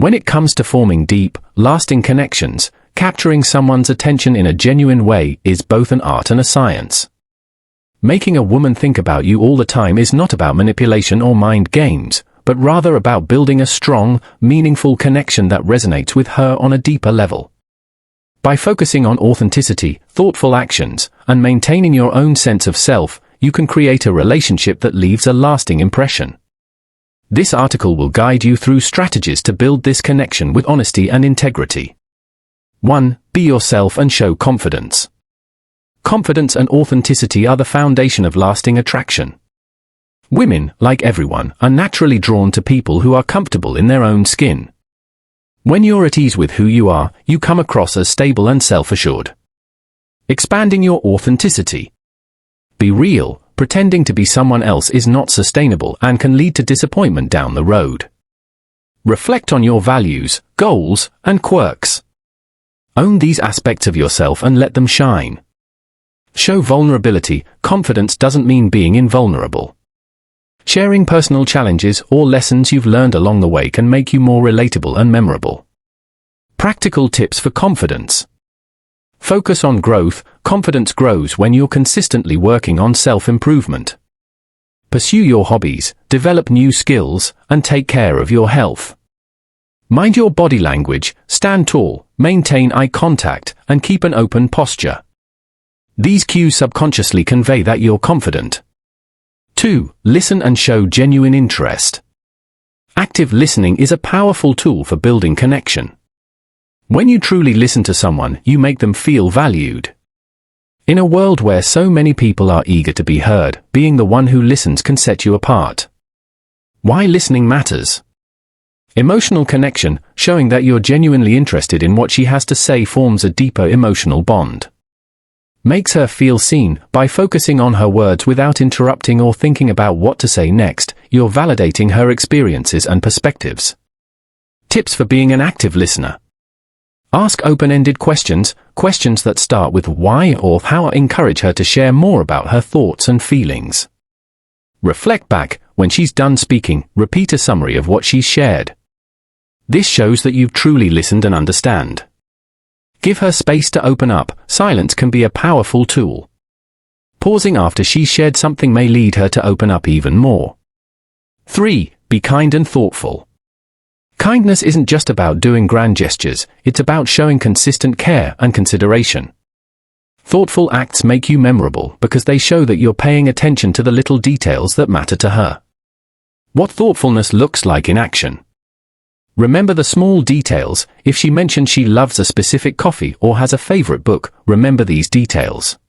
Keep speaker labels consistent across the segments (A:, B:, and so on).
A: When it comes to forming deep, lasting connections, capturing someone's attention in a genuine way is both an art and a science. Making a woman think about you all the time is not about manipulation or mind games, but rather about building a strong, meaningful connection that resonates with her on a deeper level. By focusing on authenticity, thoughtful actions, and maintaining your own sense of self, you can create a relationship that leaves a lasting impression. This article will guide you through strategies to build this connection with honesty and integrity. 1. Be yourself and show confidence. Confidence and authenticity are the foundation of lasting attraction. Women, like everyone, are naturally drawn to people who are comfortable in their own skin. When you're at ease with who you are, you come across as stable and self-assured. Expanding your authenticity. Be real. Pretending to be someone else is not sustainable and can lead to disappointment down the road. Reflect on your values, goals, and quirks. Own these aspects of yourself and let them shine. Show vulnerability. Confidence doesn't mean being invulnerable. Sharing personal challenges or lessons you've learned along the way can make you more relatable and memorable. Practical tips for confidence. Focus on growth. Confidence grows when you're consistently working on self-improvement. Pursue your hobbies, develop new skills, and take care of your health. Mind your body language, stand tall, maintain eye contact, and keep an open posture. These cues subconsciously convey that you're confident. 2. Listen and show genuine interest. Active listening is a powerful tool for building connection. When you truly listen to someone, you make them feel valued. In a world where so many people are eager to be heard, being the one who listens can set you apart. Why listening matters. Emotional connection, showing that you're genuinely interested in what she has to say, forms a deeper emotional bond. Makes her feel seen. By focusing on her words without interrupting or thinking about what to say next, you're validating her experiences and perspectives. Tips for being an active listener. Ask open-ended questions, questions that start with why or how. Encourage her to share more about her thoughts and feelings. Reflect back. When she's done speaking, repeat a summary of what she's shared. This shows that you've truly listened and understand. Give her space to open up. Silence can be a powerful tool. Pausing after she's shared something may lead her to open up even more. 3. Be kind and thoughtful. Kindness isn't just about doing grand gestures, it's about showing consistent care and consideration. Thoughtful acts make you memorable because they show that you're paying attention to the little details that matter to her. What thoughtfulness looks like in action. Remember the small details. If she mentions she loves a specific coffee or has a favorite book, remember these details.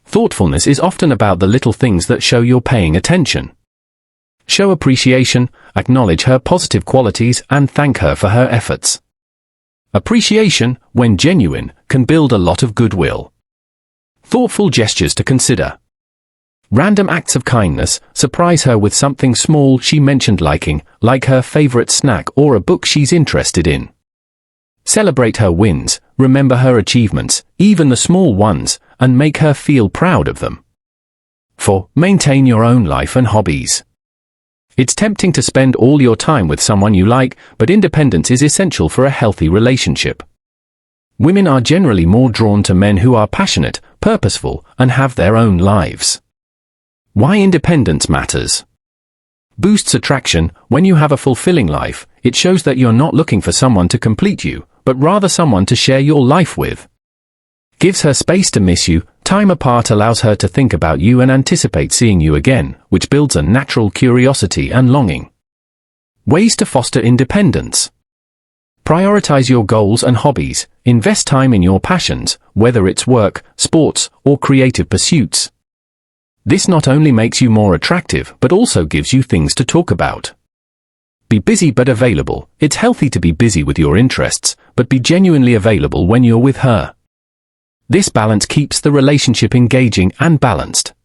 A: Thoughtfulness is often about the little things that show you're paying attention. Show appreciation, acknowledge her positive qualities, and thank her for her efforts. Appreciation, when genuine, can build a lot of goodwill. Thoughtful gestures to consider. Random acts of kindness. Surprise her with something small she mentioned liking, like her favorite snack or a book she's interested in. Celebrate her wins, remember her achievements, even the small ones, and make her feel proud of them. 4. Maintain your own life and hobbies. It's tempting to spend all your time with someone you like, but independence is essential for a healthy relationship. Women are generally more drawn to men who are passionate, purposeful, and have their own lives. Why independence matters. Boosts attraction. When you have a fulfilling life, it shows that you're not looking for someone to complete you, but rather someone to share your life with. Gives her space to miss you. Time apart allows her to think about you and anticipate seeing you again, which builds a natural curiosity and longing. Ways to foster independence. Prioritize your goals and hobbies. Invest time in your passions, whether it's work, sports, or creative pursuits. This not only makes you more attractive, but also gives you things to talk about. Be busy but available. It's healthy to be busy with your interests, but be genuinely available when you're with her. This balance keeps the relationship engaging and balanced.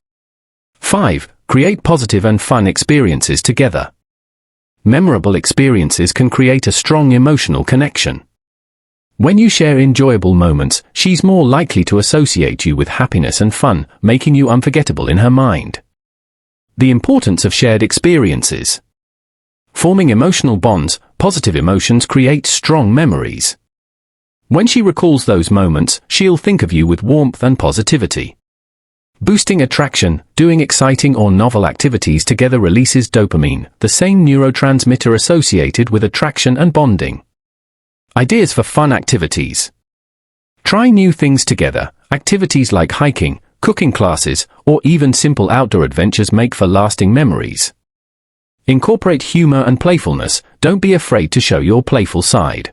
A: 5. Create positive and fun experiences together. Memorable experiences can create a strong emotional connection. When you share enjoyable moments, she's more likely to associate you with happiness and fun, making you unforgettable in her mind. The importance of shared experiences. Forming emotional bonds, positive emotions create strong memories. When she recalls those moments, she'll think of you with warmth and positivity. Boosting attraction, doing exciting or novel activities together releases dopamine, the same neurotransmitter associated with attraction and bonding. Ideas for fun activities. Try new things together. Activities like hiking, cooking classes, or even simple outdoor adventures make for lasting memories. Incorporate humor and playfulness. Don't be afraid to show your playful side.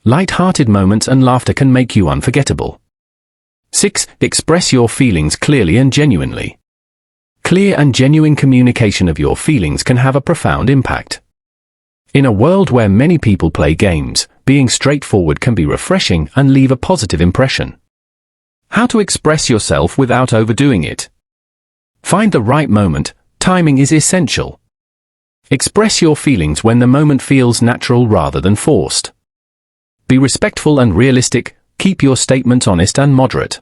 A: Light-hearted moments and laughter can make you unforgettable. 6. Express your feelings clearly and genuinely. Clear and genuine communication of your feelings can have a profound impact. In a world where many people play games, being straightforward can be refreshing and leave a positive impression. How to express yourself without overdoing it. Find the right moment. Timing is essential. Express your feelings when the moment feels natural rather than forced. Be respectful and realistic. Keep your statements honest and moderate.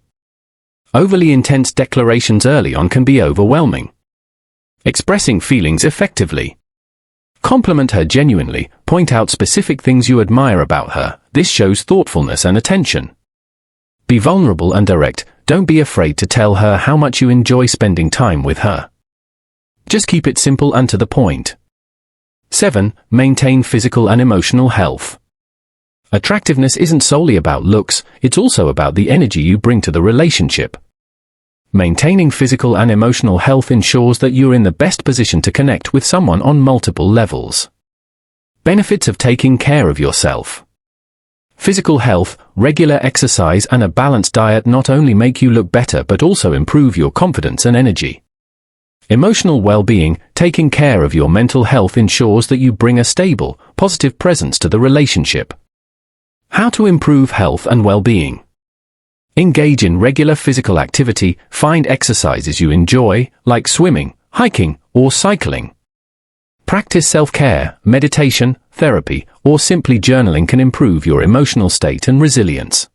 A: Overly intense declarations early on can be overwhelming. Expressing feelings effectively. Compliment her genuinely. Point out specific things you admire about her. This shows thoughtfulness and attention. Be vulnerable and direct. Don't be afraid to tell her how much you enjoy spending time with her. Just keep it simple and to the point. 7. Maintain physical and emotional health. Attractiveness isn't solely about looks, it's also about the energy you bring to the relationship. Maintaining physical and emotional health ensures that you're in the best position to connect with someone on multiple levels. Benefits of taking care of yourself. Physical health, regular exercise and a balanced diet not only make you look better but also improve your confidence and energy. Emotional well-being, taking care of your mental health ensures that you bring a stable, positive presence to the relationship. How to improve health and well-being. Engage in regular physical activity. Find exercises you enjoy, like swimming, hiking, or cycling. Practice self-care, meditation, therapy, or simply journaling can improve your emotional state and resilience.